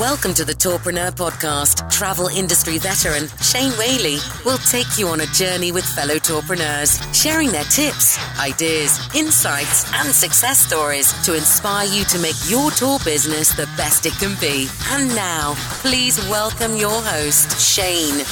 Welcome to the Tourpreneur podcast. Travel industry veteran Shane Whaley will take you on a journey with fellow tourpreneurs, sharing their tips, ideas, insights, and success stories to inspire you to make your tour business the best it can be. And now, please welcome your host, Shane.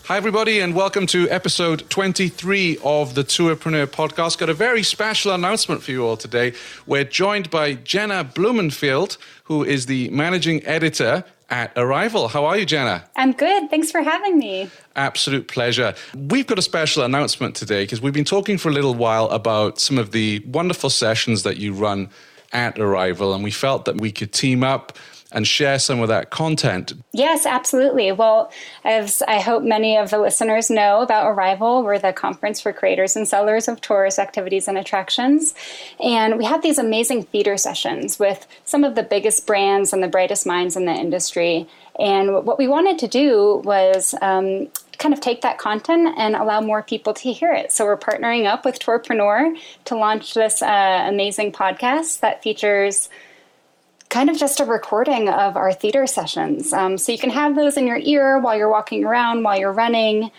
Hi, everybody, and welcome to episode 23 of the Tourpreneur podcast. Got a very special announcement for you all today. We're joined by Jenna Blumenfeld, who is the managing editor at Arival. How are you, Jenna? I'm good. Thanks for having me. Absolute pleasure. We've got a special announcement today because we've been talking for a little while about some of the wonderful sessions that you run at Arival, and we felt that we could team up and share some of that content. Yes, absolutely. Well, as I hope many of the listeners know about Arival, we're the conference for creators and sellers of tours, activities, and attractions. And we have these amazing theater sessions with some of the biggest brands and the brightest minds in the industry. And what we wanted to do was kind of take that content and allow more people to hear it. So we're partnering up with Tourpreneur to launch this amazing podcast that features kind of just a recording of our theater sessions. So you can have those in your ear while you're walking around, while you're running,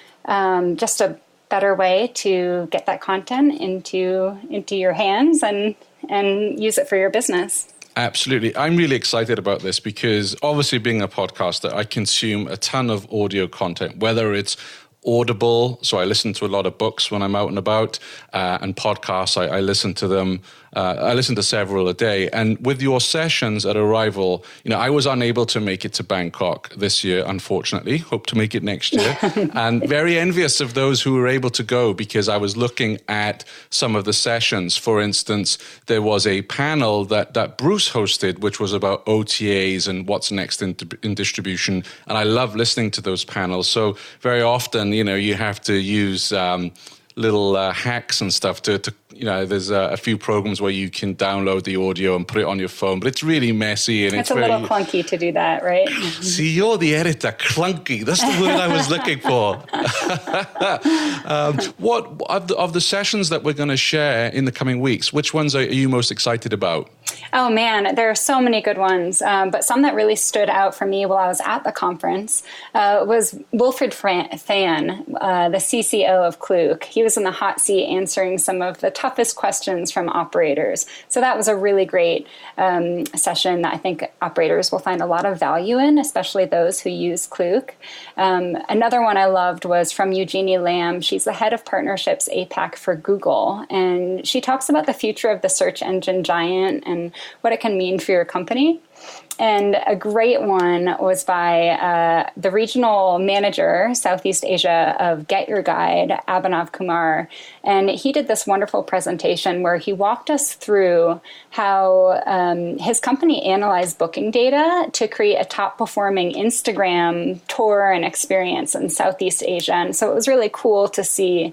just a better way to get that content into your hands and use it for your business. Absolutely. I'm really excited about this because obviously being a podcaster, I consume a ton of audio content, whether it's Audible, so I listen to a lot of books when I'm out and about, and podcasts, I listen to them. I listen to several a day. And with your sessions at Arival, I was unable to make it to Bangkok this year, unfortunately. Hope to make it next year. And very envious of those who were able to go because I was looking at some of the sessions. For instance, there was a panel that Bruce hosted, which was about OTAs and what's next in distribution. And I love listening to those panels. So very often, you have to use little hacks and stuff to there's a few programs where you can download the audio and put it on your phone, but it's really messy. And it's a little clunky to do that, right? See, you're the editor. Clunky. That's the word I was looking for. What of the sessions that we're going to share in the coming weeks, which ones are you most excited about? Oh, man, there are so many good ones. But some that really stood out for me while I was at the conference was Wilfred Fan, the CCO of Klook. He was in the hot seat answering some of the toughest questions from operators. So that was a really great session that I think operators will find a lot of value in, especially those who use Klook. Another one I loved was from Eugenie Lamb. She's the head of partnerships APAC for Google. And she talks about the future of the search engine giant and what it can mean for your company. And a great one was by the regional manager, Southeast Asia, of Get Your Guide, Abhinav Kumar. And he did this wonderful presentation where he walked us through how his company analyzed booking data to create a top-performing Instagram tour and experience in Southeast Asia. And so it was really cool to see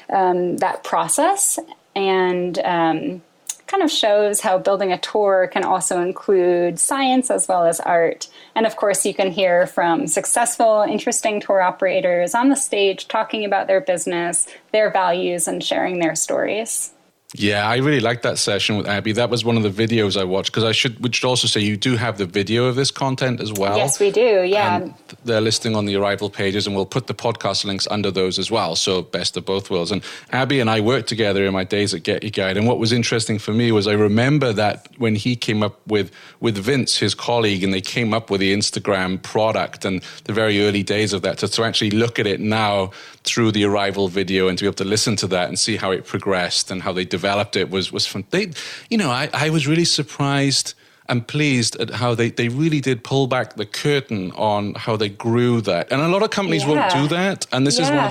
that process and kind of shows how building a tour can also include science as well as art. And of course, you can hear from successful, interesting tour operators on the stage talking about their business, their values, and sharing their stories. Yeah, I really liked that session with Abby. That was one of the videos I watched because we should also say you do have the video of this content as well. Yes, we do. Yeah. And they're listing on the Arival pages, and we'll put the podcast links under those as well. So best of both worlds. And Abby and I worked together in my days at Get Your Guide. And what was interesting for me was I remember that when he came up with Vince, his colleague, and they came up with the Instagram product and the very early days of that, to actually look at it now through the Arival video and to be able to listen to that and see how it progressed and how they developed it was fun. I was really surprised and pleased at how they really did pull back the curtain on how they grew that. And a lot of companies won't do that. And this is one of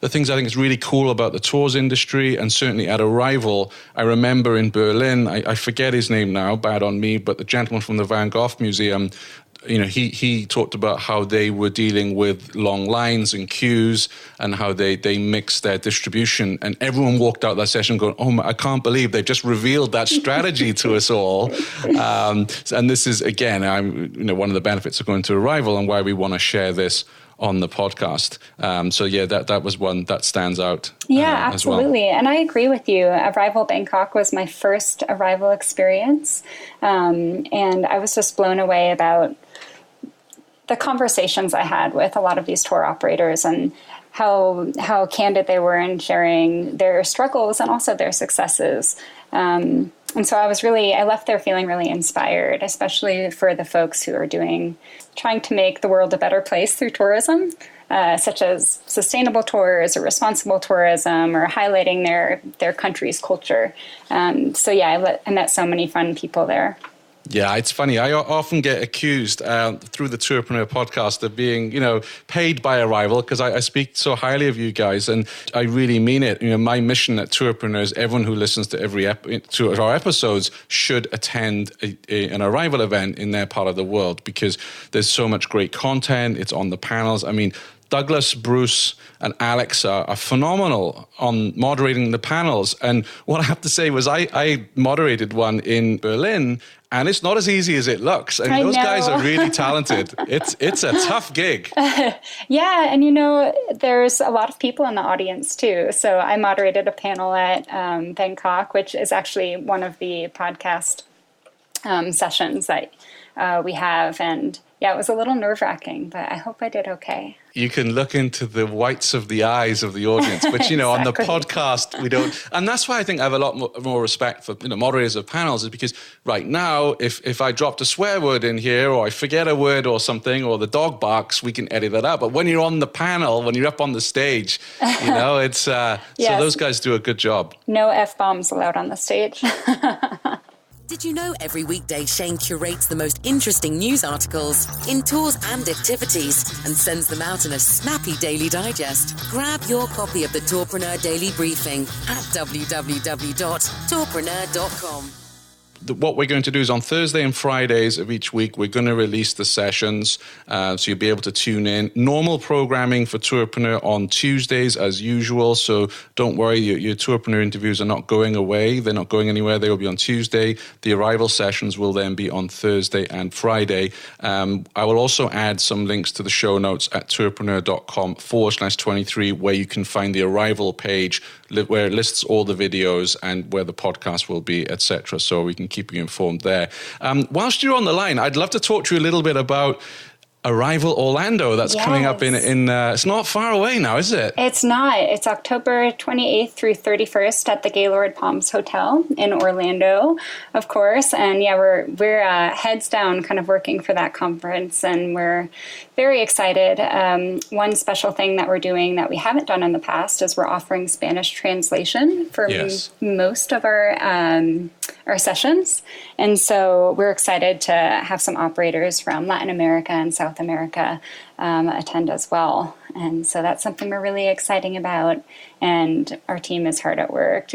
the things I think is really cool about the tours industry, and certainly at Arival. I remember in Berlin, I forget his name now, bad on me, but the gentleman from the Van Gogh Museum, he talked about how they were dealing with long lines and queues and how they mixed their distribution. And everyone walked out that session going, oh, I can't believe they've just revealed that strategy to us all. And this is, again, one of the benefits of going to Arival and why we want to share this on the podcast. So yeah, that was one that stands out. Yeah, as absolutely. well. And I agree with you. Arival Bangkok was my first Arival experience. And I was just blown away about the conversations I had with a lot of these tour operators and how candid they were in sharing their struggles and also their successes. And so I left there feeling really inspired, especially for the folks who are trying to make the world a better place through tourism, such as sustainable tours or responsible tourism or highlighting their country's culture. So yeah, I met so many fun people there. Yeah, it's funny. I often get accused through the Tourpreneur podcast of being, paid by Arival because I speak so highly of you guys, and I really mean it. My mission at Tourpreneurs, everyone who listens to to our episodes should attend an Arival event in their part of the world because there's so much great content. It's on the panels. I mean, Douglas, Bruce, and Alex are phenomenal on moderating the panels. And what I have to say was I moderated one in Berlin, and it's not as easy as it looks. And those guys are really talented. It's a tough gig. Yeah, and there's a lot of people in the audience too. So I moderated a panel at Bangkok, which is actually one of the podcast sessions that we have. And yeah, it was a little nerve-wracking, but I hope I did okay. You can look into the whites of the eyes of the audience, but Exactly. On the podcast we don't, and that's why I think I have a lot more respect for moderators of panels, is because right now, if I dropped a swear word in here, or I forget a word or something, or the dog barks, we can edit that out. But when you're on the panel, when you're up on the stage, it's Yes. So those guys do a good job. No F-bombs allowed on the stage. Did you know every weekday Shane curates the most interesting news articles in tours and activities and sends them out in a snappy daily digest? Grab your copy of the Tourpreneur Daily Briefing at www.tourpreneur.com. What we're going to do is on Thursday and Fridays of each week, we're going to release the sessions, so you'll be able to tune in. Normal programming for Tourpreneur on Tuesdays as usual, so don't worry, your Tourpreneur interviews are not going away. They're not going anywhere. They will be on Tuesday. The Arival sessions will then be on Thursday and Friday. I will also add some links to the show notes at tourpreneur.com/23, where you can find the Arival page where it lists all the videos and where the podcast will be, etc. So we can keep you informed there. Whilst you're on the line, I'd love to talk to you a little bit about Arival Orlando. That's coming up in it's not far away now, is it? It's not. It's October 28th through 31st at the Gaylord Palms Hotel in Orlando, of course. And yeah, we're heads down kind of working for that conference, and we're very excited. One special thing that we're doing that we haven't done in the past is we're offering Spanish translation for most of our sessions. And so we're excited to have some operators from Latin America and South America attend as well. And so that's something we're really excited about. And our team is hard at work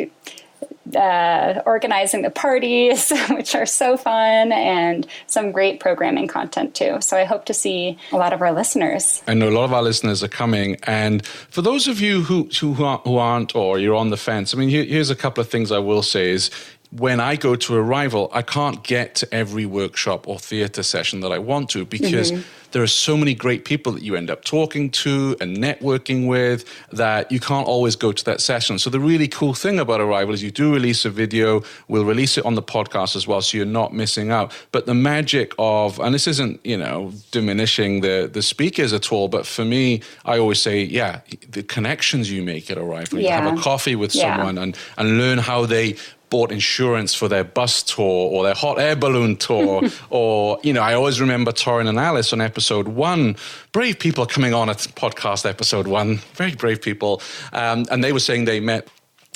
organizing the parties, which are so fun, and some great programming content too. So I hope to see a lot of our listeners. I know a lot of our listeners are coming. And for those of you who aren't, or you're on the fence, I mean, here's a couple of things I will say is, when I go to Arival, I can't get to every workshop or theatre session that I want to because there are so many great people that you end up talking to and networking with that you can't always go to that session. So the really cool thing about Arival is you do release a video, we'll release it on the podcast as well, so you're not missing out. But the magic of, and this isn't, diminishing the speakers at all, but for me, I always say, the connections you make at Arival. You have a coffee with someone and learn how they bought insurance for their bus tour or their hot air balloon tour. Or, I always remember Torrin and Alice on episode 1. Brave people coming on at podcast episode 1. Very brave people. And they were saying they met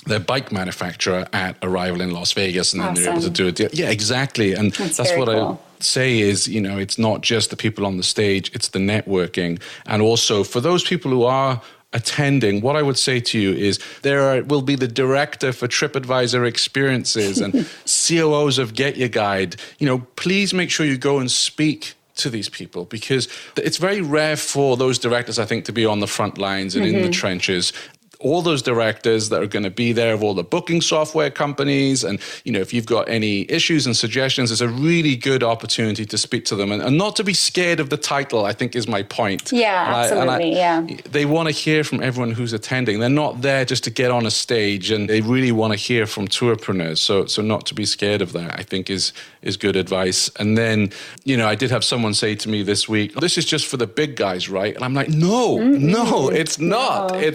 their bike manufacturer at Arival in Las Vegas, and then they're able to do it. Yeah, exactly. And that's what cool. I say is, it's not just the people on the stage, it's the networking. And also for those people who are attending, what I would say to you is will be the director for TripAdvisor experiences and COOs of Get Your Guide. Please make sure you go and speak to these people, because it's very rare for those directors, I think, to be on the front lines and in the trenches. all those directors that are going to be there of all the booking software companies. And, if you've got any issues and suggestions, it's a really good opportunity to speak to them and not to be scared of the title, I think is my point. Yeah, absolutely. They want to hear from everyone who's attending. They're not there just to get on a stage, and they really want to hear from tourpreneurs. So not to be scared of that, I think is good advice. And then, I did have someone say to me this week, this is just for the big guys, right? And I'm like, no, it's not. No.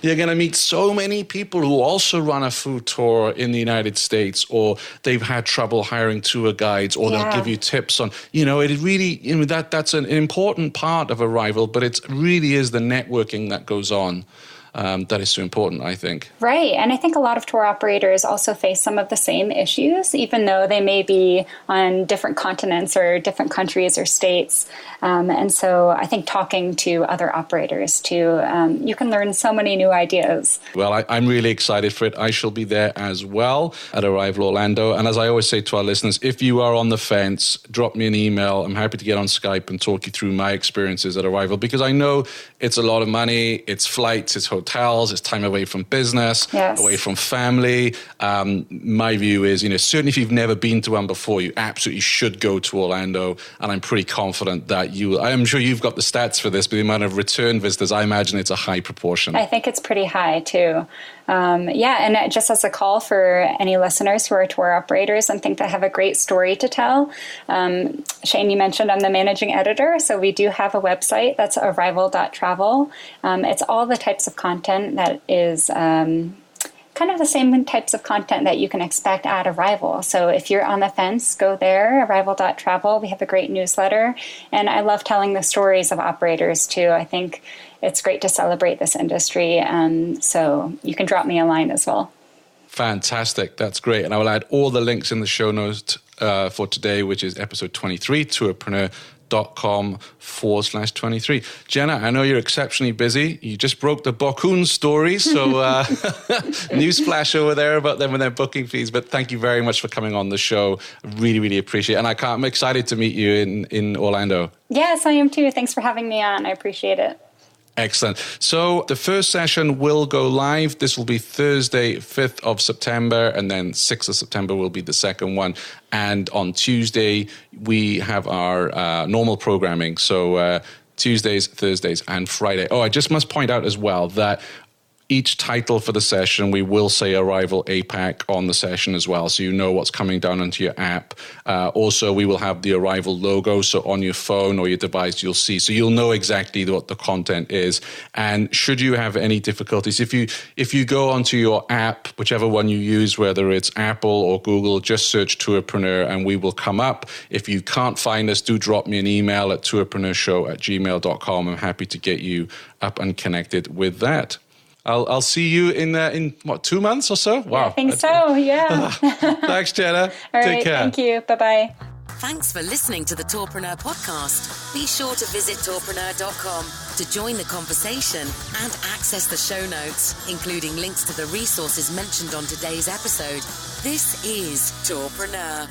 You're going to meet so many people who also run a food tour in the United States, or they've had trouble hiring tour guides, or they'll give you tips on, it really, that's an important part of Arival, but it really is the networking that goes on. That is so important, I think. Right. And I think a lot of tour operators also face some of the same issues, even though they may be on different continents or different countries or states. And so I think talking to other operators too, you can learn so many new ideas. Well, I'm really excited for it. I shall be there as well at Arival Orlando. And as I always say to our listeners, if you are on the fence, drop me an email. I'm happy to get on Skype and talk you through my experiences at Arival, because I know it's a lot of money, it's flights, it's hotels, it's time away from business, away from family. My view is, certainly if you've never been to one before, you absolutely should go to Orlando. And I'm pretty confident that I'm sure you've got the stats for this, but the amount of return visitors, I imagine it's a high proportion. I think it's pretty high too. And just as a call for any listeners who are tour operators and think they have a great story to tell, Shane, you mentioned I'm the managing editor, so we do have a website that's arival.travel. It's all the types of content that is kind of the same types of content that you can expect at Arival. So if you're on the fence, go there, arival.travel. We have a great newsletter, and I love telling the stories of operators too. I think it's great to celebrate this industry, so you can drop me a line as well. Fantastic. That's great. And I will add all the links in the show notes for today, which is episode 23, tourpreneur.com/23. Jenna, I know you're exceptionally busy. You just broke the Bokun story, so newsflash over there about them and their booking fees. But thank you very much for coming on the show. Really, really appreciate it. And I'm excited to meet you in Orlando. Yes, I am too. Thanks for having me on. I appreciate it. Excellent. So the first session will go live. This will be Thursday, 5th of September, and then 6th of September will be the second one. And on Tuesday, we have our normal programming. So Tuesdays, Thursdays, and Friday. Oh, I just must point out as well that each title for the session, we will say Arival APAC on the session as well, so you know what's coming down onto your app. Also, we will have the Arival logo, so on your phone or your device, you'll see. So you'll know exactly what the content is. And should you have any difficulties, if you go onto your app, whichever one you use, whether it's Apple or Google, just search Tourpreneur and we will come up. If you can't find us, do drop me an email at tourpreneurshow@gmail.com. I'm happy to get you up and connected with that. I'll see you in 2 months or so? Wow. I think so, yeah. Thanks, Jenna. All Take right, care. thank you. Bye-bye. Thanks for listening to the Tourpreneur podcast. Be sure to visit tourpreneur.com to join the conversation and access the show notes, including links to the resources mentioned on today's episode. This is Tourpreneur.